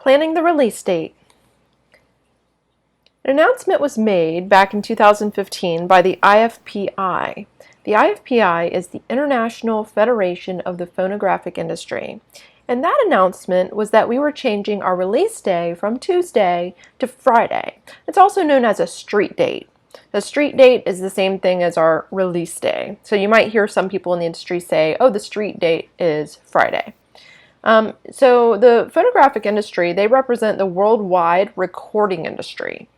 Planning the release date. An announcement was made back in 2015 by the IFPI. The IFPI is the International Federation of the Phonographic Industry. And that announcement was that we were changing our release day from Tuesday to Friday. It's also known as a street date. The street date is the same thing as our release day. So you might hear some people in the industry say, oh, the street date is Friday. So the phonographic industry, they represent the worldwide recording industry,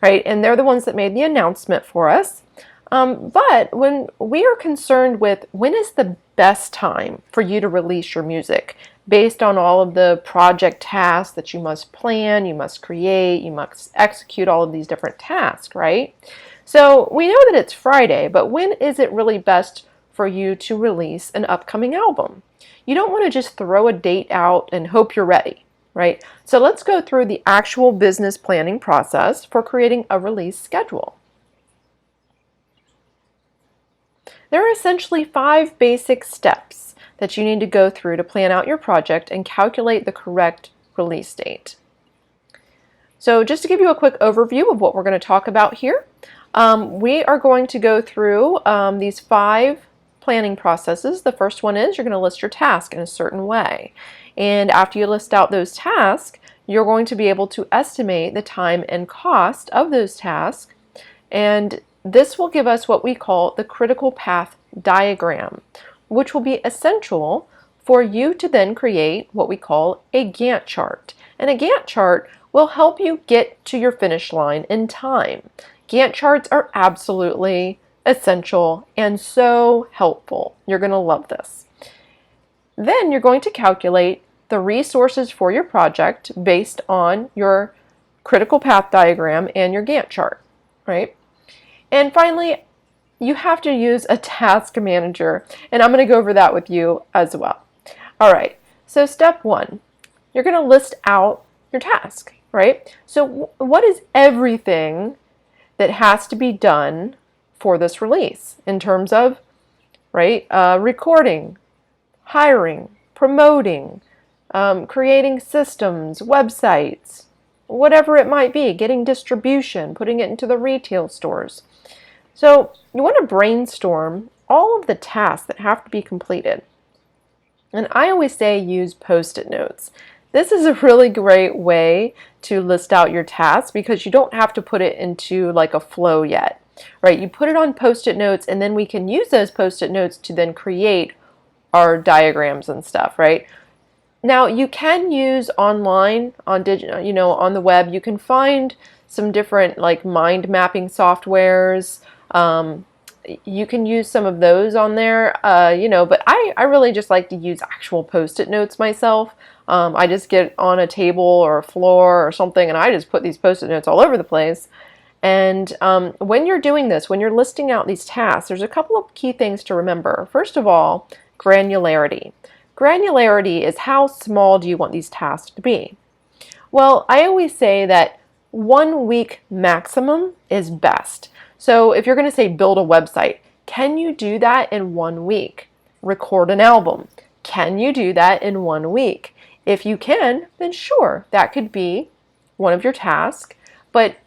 right? And they're the ones that made the announcement for us. But when we are concerned with when is the best time for you to release your music based on all of the project tasks that you must plan, you must create, you must execute all of these different tasks, right? So we know that it's Friday, but when is it really best for you to release an upcoming album? You don't want to just throw a date out and hope you're ready, right? So let's go through the actual business planning process for creating a release schedule. There are essentially 5 basic steps that you need to go through to plan out your project and calculate the correct release date. So just to give you a quick overview of what we're going to talk about here, we are going to go through these 5 planning processes. The first one is you're going to list your task in a certain way. And after you list out those tasks, you're going to be able to estimate the time and cost of those tasks. And this will give us what we call the critical path diagram, which will be essential for you to then create what we call a Gantt chart. And a Gantt chart will help you get to your finish line in time. Gantt charts are absolutely essential and so helpful. You're going to love this. Then you're going to calculate the resources for your project based on your critical path diagram and your Gantt chart, right? And finally, you have to use a task manager, and I'm going to go over that with you as well. All right, so step 1, you're going to list out your task, right? So what is everything that has to be done for this release in terms of, right, recording, hiring, promoting, creating systems, websites, whatever it might be, getting distribution, putting it into the retail stores. So you want to brainstorm all of the tasks that have to be completed. And I always say use Post-it notes. This is a really great way to list out your tasks because you don't have to put it into like a flow yet, right? You put it on Post-it notes and then we can use those Post-it notes to then create our diagrams and stuff, right? Now you can use online on digital, on the web, you can find some different like mind mapping softwares. You can use some of those on there, but I really just like to use actual Post-it notes myself. I just get on a table or a floor or something and I just put these Post-it notes all over the place. And when you're doing this, when you're listing out these tasks, there's a couple of key things to remember. First of all, granularity. Granularity is how small do you want these tasks to be? Well, I always say that 1 week maximum is best. So if you're going to say build a website, can you do that in 1 week? Record an album. Can you do that in 1 week? If you can, then sure, that could be one of your tasks. But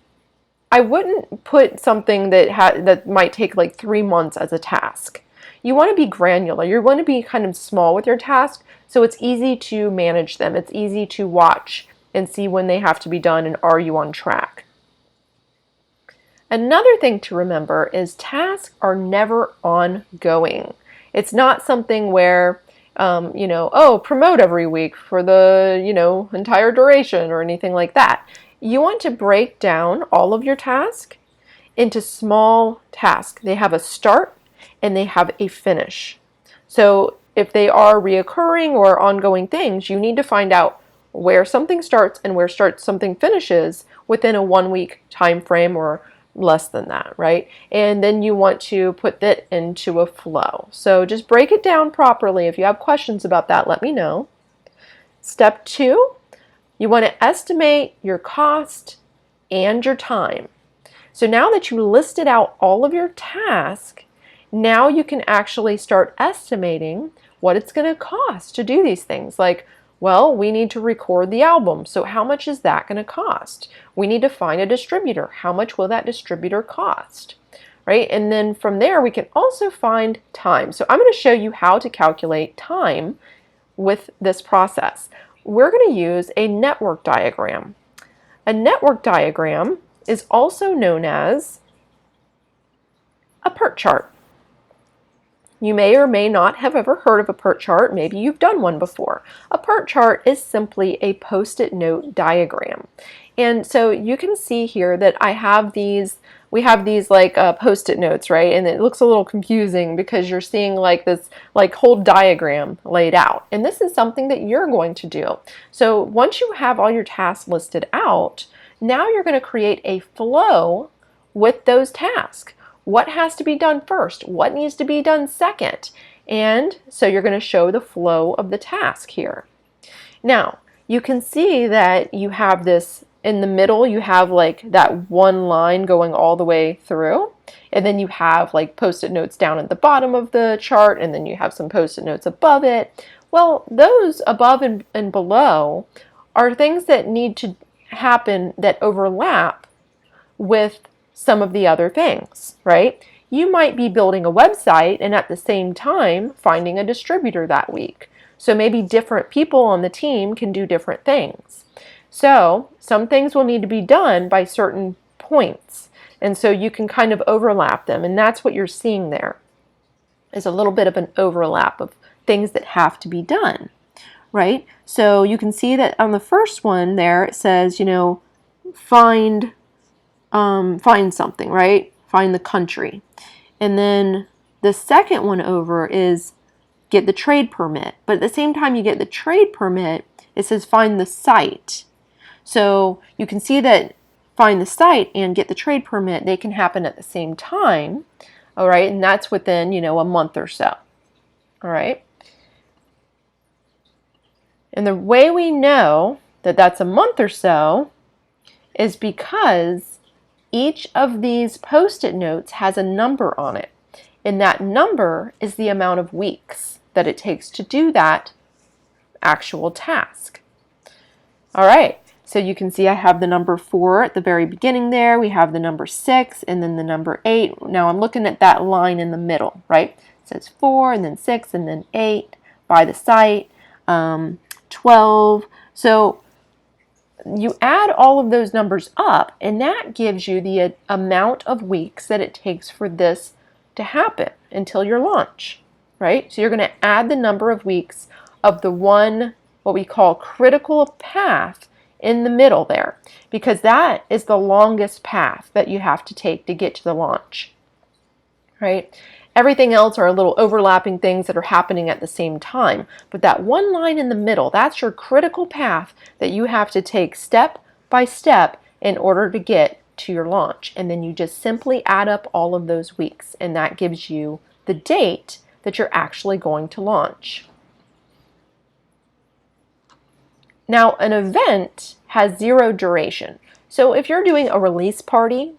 I wouldn't put something that might take like 3 months as a task. You want to be granular. You want to be kind of small with your task so it's easy to manage them. It's easy to watch and see when they have to be done and are you on track. Another thing to remember is tasks are never ongoing. It's not something where, promote every week for the, entire duration or anything like that. You want to break down all of your tasks into small tasks. They have a start and they have a finish. So if they are reoccurring or ongoing things, you need to find out where something starts and where something finishes within a 1 week time frame or less than that, right? And then you want to put that into a flow. So just break it down properly. If you have questions about that, let me know. Step 2, you want to estimate your cost and your time. So now that you listed out all of your tasks, now you can actually start estimating what it's going to cost to do these things. Like, Well, we need to record the album. So how much is that going to cost? We need to find a distributor. How much will that distributor cost? Right? And then from there, we can also find time. So I'm going to show you how to calculate time with this process. We're going to use a network diagram. A network diagram is also known as a PERT chart. You may or may not have ever heard of a PERT chart. Maybe you've done one before. A PERT chart is simply a post-it note diagram. And so you can see here that we have these like post-it notes, right? And it looks a little confusing because you're seeing like this like whole diagram laid out. And this is something that you're going to do. So once you have all your tasks listed out, now you're going to create a flow with those tasks. What has to be done first? What needs to be done second? And so you're going to show the flow of the task here. Now, you can see that you have this in the middle, you have like that one line going all the way through. And then you have like post-it notes down at the bottom of the chart, and then you have some post-it notes above it. Well, those above and below are things that need to happen that overlap with some of the other things, right? You might be building a website and at the same time finding a distributor that week. So maybe different people on the team can do different things. So some things will need to be done by certain points. And so you can kind of overlap them. And that's what you're seeing there, is a little bit of an overlap of things that have to be done, right? So you can see that on the first one there, it says, you know, find something, right? Find the country. And then the second one over is get the trade permit. But at the same time you get the trade permit, it says find the site. So you can see that find the site and get the trade permit, they can happen at the same time. All right, and that's within, you know, a month or so. All right. And the way we know that that's a month or so is because each of these post-it notes has a number on it, and that number is the amount of weeks that it takes to do that actual task. All right, so you can see I have the number 4 at the very beginning there. We have the number 6 and then the number 8. Now I'm looking at that line in the middle, right? It says 4 and then 6 and then 8 by the site, 12. So you add all of those numbers up, and that gives you the amount of weeks that it takes for this to happen until your launch, right? So you're going to add the number of weeks of the one, what we call critical path in the middle there, because that is the longest path that you have to take to get to the launch, right? Everything else are little overlapping things that are happening at the same time. But that one line in the middle, that's your critical path that you have to take step by step in order to get to your launch. And then you just simply add up all of those weeks, and that gives you the date that you're actually going to launch. Now, an event has 0 duration. So if you're doing a release party,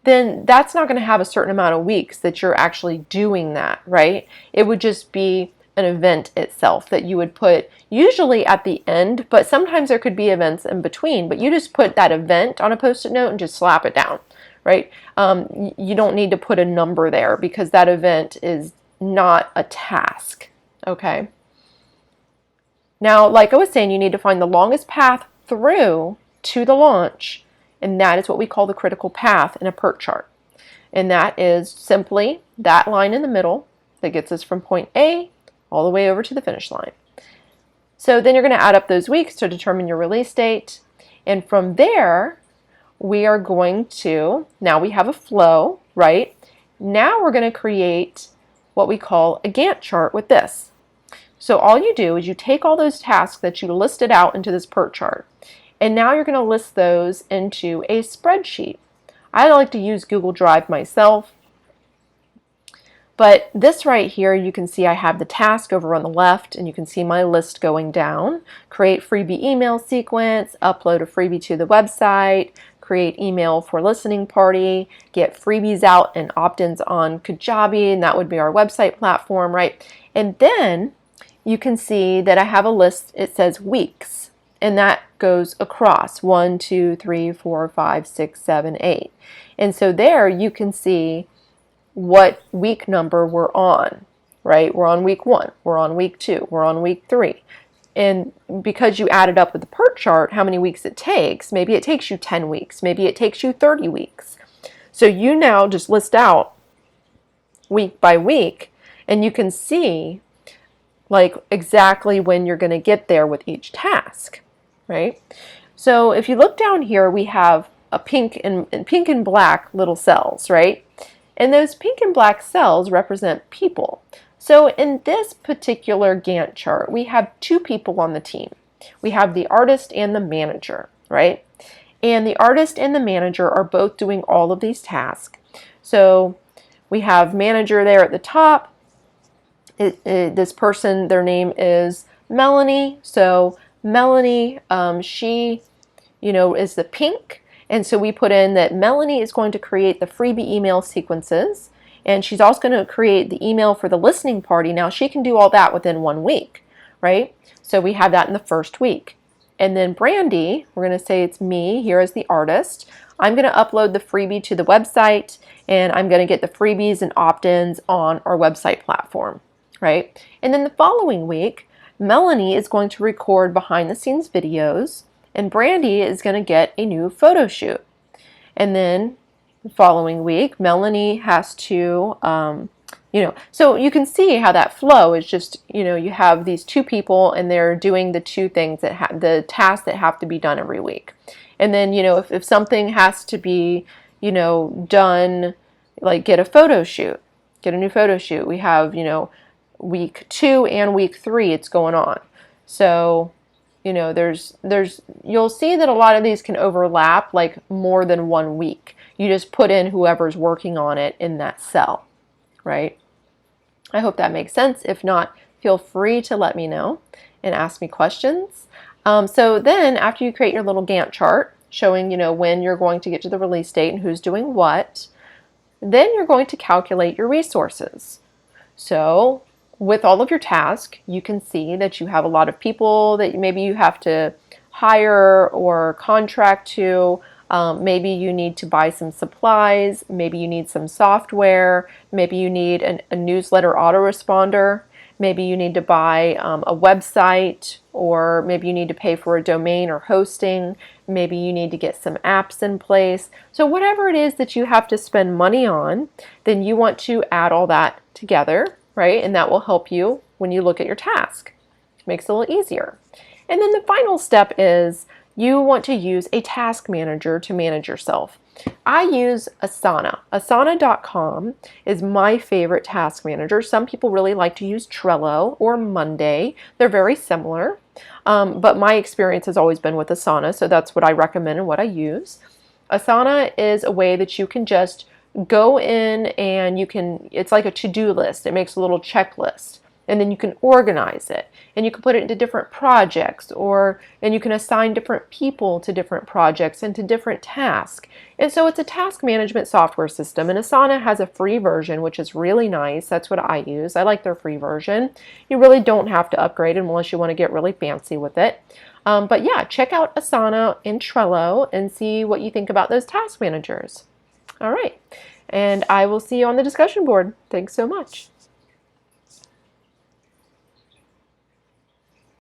then that's not going to have a certain amount of weeks that you're actually doing that, right? It would just be an event itself that you would put usually at the end, but sometimes there could be events in between, but you just put that event on a post-it note and just slap it down, right? You don't need to put a number there because that event is not a task, okay? Now, like I was saying, you need to find the longest path through to the launch, and that is what we call the critical path in a PERT chart. And that is simply that line in the middle that gets us from point A all the way over to the finish line. So then you're going to add up those weeks to determine your release date. And from there, we are going to, now we have a flow, right? Now we're going to create what we call a Gantt chart with this. So all you do is you take all those tasks that you listed out into this PERT chart, and now you're going to list those into a spreadsheet. I like to use Google Drive myself, but this right here, you can see I have the task over on the left, and you can see my list going down. Create freebie email sequence, upload a freebie to the website, create email for listening party, get freebies out and opt-ins on Kajabi, and that would be our website platform, right? And then you can see that I have a list, it says weeks, and that goes across 1, 2, 3, 4, 5, 6, 7, 8. And so there you can see what week number we're on, right? We're on week 1, we're on week 2, we're on week 3. And because you added up with the PERT chart how many weeks it takes, maybe it takes you 10 weeks, maybe it takes you 30 weeks. So you now just list out week by week, and you can see like exactly when you're going to get there with each task, right? So if you look down here, we have a pink and black little cells, right? And those pink and black cells represent people. So in this particular Gantt chart, we have 2 people on the team. We have the artist and the manager, right? And the artist and the manager are both doing all of these tasks. So we have manager there at the top. This person, their name is Melanie. So Melanie, she, is the pink. And so we put in that Melanie is going to create the freebie email sequences. And she's also going to create the email for the listening party. Now she can do all that within 1 week, right? So we have that in the first week. And then Brandy, we're going to say it's me here as the artist. I'm going to upload the freebie to the website, and I'm going to get the freebies and opt-ins on our website platform. Right? And then the following week, Melanie is going to record behind the scenes videos, and Brandy is going to get a new photo shoot. And then the following week, Melanie has to, so you can see how that flow is just, you have these 2 people and they're doing the 2 things the tasks that have to be done every week. And then, if something has to be, done, like get a photo shoot, get a new photo shoot, we have, week 2 and week 3 it's going on. So you'll see that a lot of these can overlap like more than 1 week. You just put in whoever's working on it in that cell, right? I hope that makes sense. If not, feel free to let me know and ask me questions. So then after you create your little Gantt chart showing when you're going to get to the release date and who's doing what, then you're going to calculate your resources. So with all of your tasks, you can see that you have a lot of people that maybe you have to hire or contract to. Maybe you need to buy some supplies. Maybe you need some software. Maybe you need a newsletter autoresponder. Maybe you need to buy a website, or maybe you need to pay for a domain or hosting. Maybe you need to get some apps in place. So whatever it is that you have to spend money on, then you want to add all that together, right? And that will help you when you look at your task. It makes it a little easier. And then the final step is you want to use a task manager to manage yourself. I use Asana. Asana.com is my favorite task manager. Some people really like to use Trello or Monday. They're very similar, but my experience has always been with Asana, so that's what I recommend and what I use. Asana is a way that you can just go in and it's like a to-do list. It makes a little checklist, and then you can organize it, and you can put it into different projects, and you can assign different people to different projects and to different tasks. And so it's a task management software system, and Asana has a free version, which is really nice. That's what I use. I like their free version. You really don't have to upgrade unless you want to get really fancy with it. But yeah, check out Asana and Trello and see what you think about those task managers. All right, and I will see you on the discussion board. Thanks so much.